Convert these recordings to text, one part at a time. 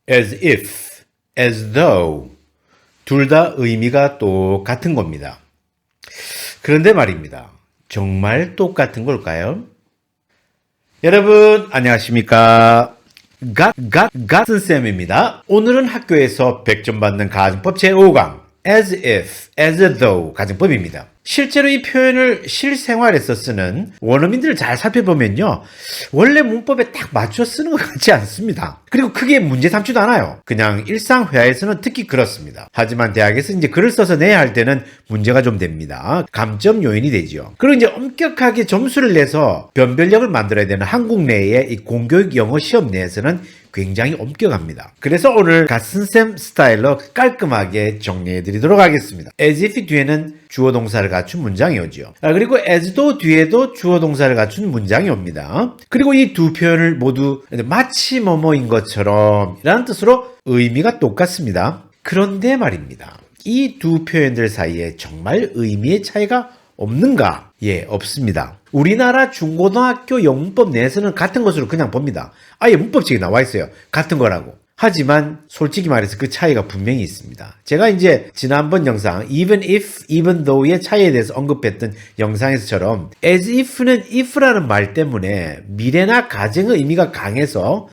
as if, as though 둘 다 의미가 똑같은 겁니다. 그런데 말입니다. 정말 똑같은 걸까요? 여러분 안녕하십니까? 같은 쌤입니다. 오늘은 학교에서 100점 받는 가정법 제5강 as if, as though 가정법입니다. 실제로 이 표현을 실생활에서 쓰는 원어민들을 잘 살펴보면요. 원래 문법에 딱 맞춰 쓰는 것 같지 않습니다. 그리고 크게 문제 삼지도 않아요. 그냥 일상회화에서는 특히 그렇습니다. 하지만 대학에서 이제 글을 써서 내야 할 때는 문제가 좀 됩니다. 감점 요인이 되죠. 그리고 이제 엄격하게 점수를 내서 변별력을 만들어야 되는 한국 내의 이 공교육 영어 시험 내에서는 굉장히 엄격합니다. 그래서 오늘 같은쌤 스타일로 깔끔하게 정리해 드리도록 하겠습니다. as if 뒤에는 주어 동사를 갖춘 문장이 오죠. 그리고 as though 뒤에도 주어 동사를 갖춘 문장이 옵니다. 그리고 이 두 표현을 모두 마치 뭐뭐인 것처럼 이라는 뜻으로 의미가 똑같습니다. 그런데 말입니다. 이 두 표현들 사이에 정말 의미의 차이가 없는가? 예, 없습니다. 우리나라 중고등학교 영문법 내에서는 같은 것으로 그냥 봅니다. 아예 문법책에 나와 있어요. 같은 거라고. 하지만 솔직히 말해서 그 차이가 분명히 있습니다. 제가 이제 지난번 영상 even if, even though의 차이에 대해서 언급했던 영상에서처럼 as if는 if라는 말 때문에 미래나 가정의 의미가 강해서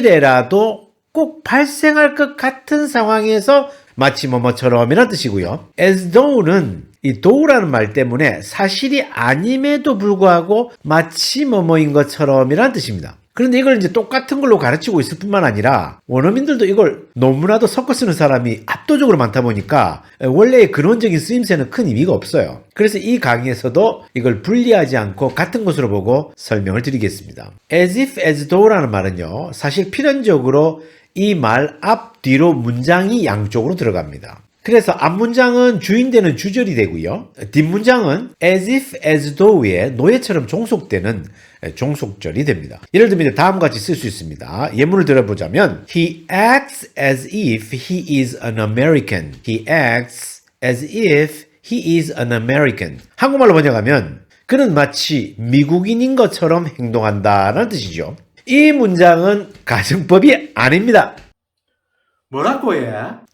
만일에라도 꼭 발생할 것 같은 상황에서 마치 뭐뭐처럼이라는 뜻이고요. as though는 이 though라는 말 때문에 사실이 아님에도 불구하고 마치 뭐뭐인 것처럼이라는 뜻입니다. 그런데 이걸 이제 똑같은 걸로 가르치고 있을 뿐만 아니라 원어민들도 이걸 너무나도 섞어 쓰는 사람이 압도적으로 많다 보니까 원래의 근원적인 쓰임새는 큰 의미가 없어요. 그래서 이 강의에서도 이걸 분리하지 않고 같은 것으로 보고 설명을 드리겠습니다. as if, as though라는 말은요. 사실 필연적으로 이 말 앞, 뒤로 문장이 양쪽으로 들어갑니다. 그래서 앞문장은 주인되는 주절이 되고요. 뒷문장은 as if, as though의 노예처럼 종속되는 종속절이 됩니다. 예를 들면 다음과 같이 쓸 수 있습니다. 예문을 들어보자면 He acts as if he is an American. He acts as if he is an American. 한국말로 번역하면 그는 마치 미국인인 것처럼 행동한다라는 뜻이죠. 이 문장은 가정법이 아닙니다. 뭐라고 해?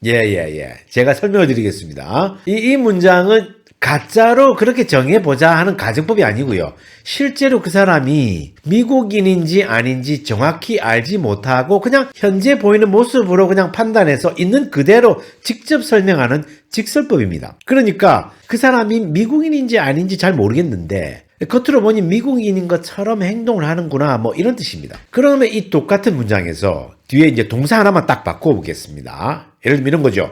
예. 제가 설명을 드리겠습니다. 이 문장은 가짜로 그렇게 정해보자 하는 가정법이 아니고요. 실제로 그 사람이 미국인인지 아닌지 정확히 알지 못하고 그냥 현재 보이는 모습으로 그냥 판단해서 있는 그대로 직접 설명하는 직설법입니다. 그러니까 그 사람이 미국인인지 아닌지 잘 모르겠는데 겉으로 보니 미국인인 것처럼 행동을 하는구나 뭐 이런 뜻입니다. 그러면 이 똑같은 문장에서 뒤에 이제 동사 하나만 딱 바꿔보겠습니다. 예를 들면 이런 거죠.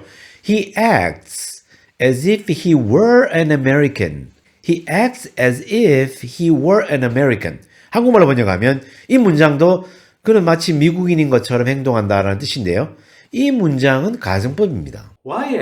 He acts as if he were an American. He acts as if he were an American. 한국말로 번역하면 이 문장도 그는 마치 미국인인 것처럼 행동한다라는 뜻인데요. 이 문장은 가정법입니다. Why?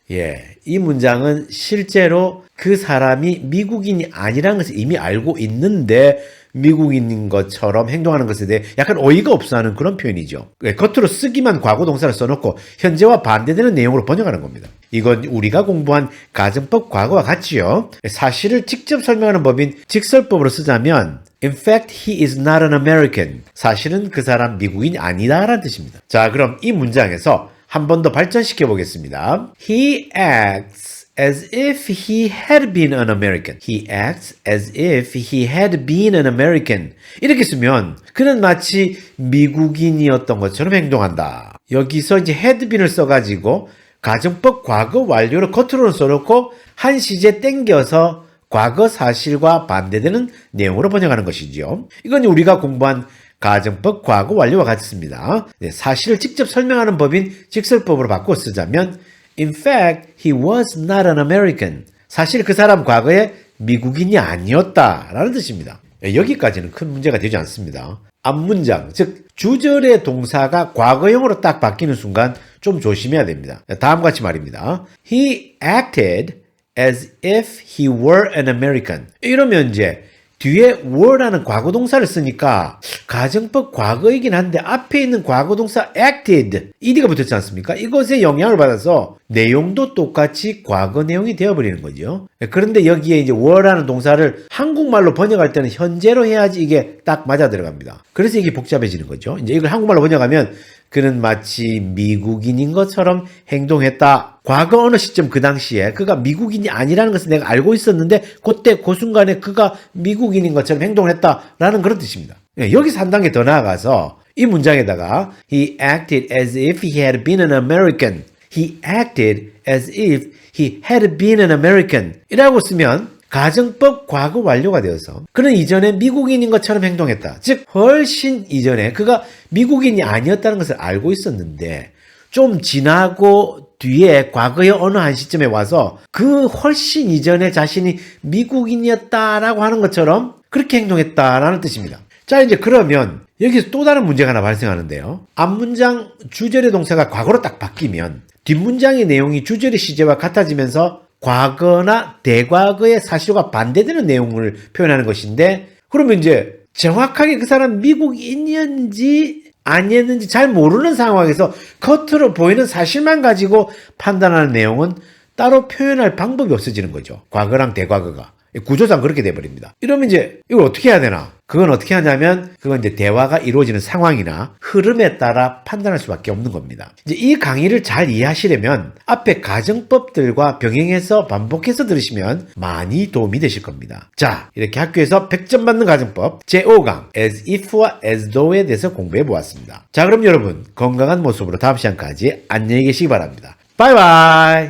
예, 이 문장은 실제로 그 사람이 미국인이 아니라는 것을 이미 알고 있는데 미국인인 것처럼 행동하는 것에 대해 약간 어이가 없어하는 그런 표현이죠. 겉으로 쓰기만 과거 동사를 써놓고 현재와 반대되는 내용으로 번역하는 겁니다. 이건 우리가 공부한 가정법 과거와 같지요. 사실을 직접 설명하는 법인 직설법으로 쓰자면 In fact, he is not an American. 사실은 그 사람 미국인이 아니다라는 뜻입니다. 자, 그럼 이 문장에서 한 번 더 발전시켜 보겠습니다. He acts as if he had been an American. He acts as if he had been an American. 이렇게 쓰면 그는 마치 미국인이었던 것처럼 행동한다. 여기서 이제 had been을 써가지고 가정법 과거 완료를 겉으로는 써놓고 한 시제 땡겨서 과거 사실과 반대되는 내용으로 번역하는 것이죠. 이건 우리가 공부한 가정법 과거 완료와 같습니다. 사실을 직접 설명하는 법인 직설법으로 바꿔 쓰자면 In fact, he was not an American. 사실 그 사람 과거에 미국인이 아니었다라는 뜻입니다. 여기까지는 큰 문제가 되지 않습니다. 앞문장, 즉 주절의 동사가 과거형으로 딱 바뀌는 순간 좀 조심해야 됩니다. 다음과 같이 말입니다. He acted as if he were an American. 이러면 이제 뒤에 were라는 과거동사를 쓰니까 가정법 과거이긴 한데 앞에 있는 과거동사 acted, ed가 붙었지 않습니까? 이것에 영향을 받아서 내용도 똑같이 과거 내용이 되어버리는 거죠. 그런데 여기에 이제 were라는 동사를 한국말로 번역할 때는 현재로 해야지 이게 딱 맞아 들어갑니다. 그래서 이게 복잡해지는 거죠. 이제 이걸 한국말로 번역하면 그는 마치 미국인인 것처럼 행동했다. 과거 어느 시점 그 당시에 그가 미국인이 아니라는 것을 내가 알고 있었는데 그때 그 순간에 그가 미국인인 것처럼 행동을 했다라는 그런 뜻입니다. 여기서 한 단계 더 나아가서 이 문장에다가 He acted as if he had been an American. He acted as if he had been an American. 이라고 쓰면 가정법 과거 완료가 되어서 그는 이전에 미국인인 것처럼 행동했다. 즉 훨씬 이전에 그가 미국인이 아니었다는 것을 알고 있었는데 좀 지나고 뒤에 과거의 어느 한 시점에 와서 그 훨씬 이전에 자신이 미국인이었다라고 하는 것처럼 그렇게 행동했다라는 뜻입니다. 자, 이제 그러면 여기서 또 다른 문제가 하나 발생하는데요. 앞문장 주절의 동사가 과거로 딱 바뀌면 뒷문장의 내용이 주절의 시제와 같아지면서 과거나 대과거의 사실과 반대되는 내용을 표현하는 것인데, 그러면 이제 정확하게 그 사람 미국인이었는지 아니었는지 잘 모르는 상황에서 겉으로 보이는 사실만 가지고 판단하는 내용은 따로 표현할 방법이 없어지는 거죠. 과거랑 대과거가. 구조상 그렇게 돼버립니다. 이러면 이제 이걸 어떻게 해야 되나? 그건 어떻게 하냐면 그건 이제 대화가 이루어지는 상황이나 흐름에 따라 판단할 수밖에 없는 겁니다. 이제 이 강의를 잘 이해하시려면 앞에 가정법들과 병행해서 반복해서 들으시면 많이 도움이 되실 겁니다. 자, 이렇게 학교에서 100점 받는 가정법 제5강 as if와 as though에 대해서 공부해 보았습니다. 자, 그럼 여러분 건강한 모습으로 다음 시간까지 안녕히 계시기 바랍니다. 바이바이.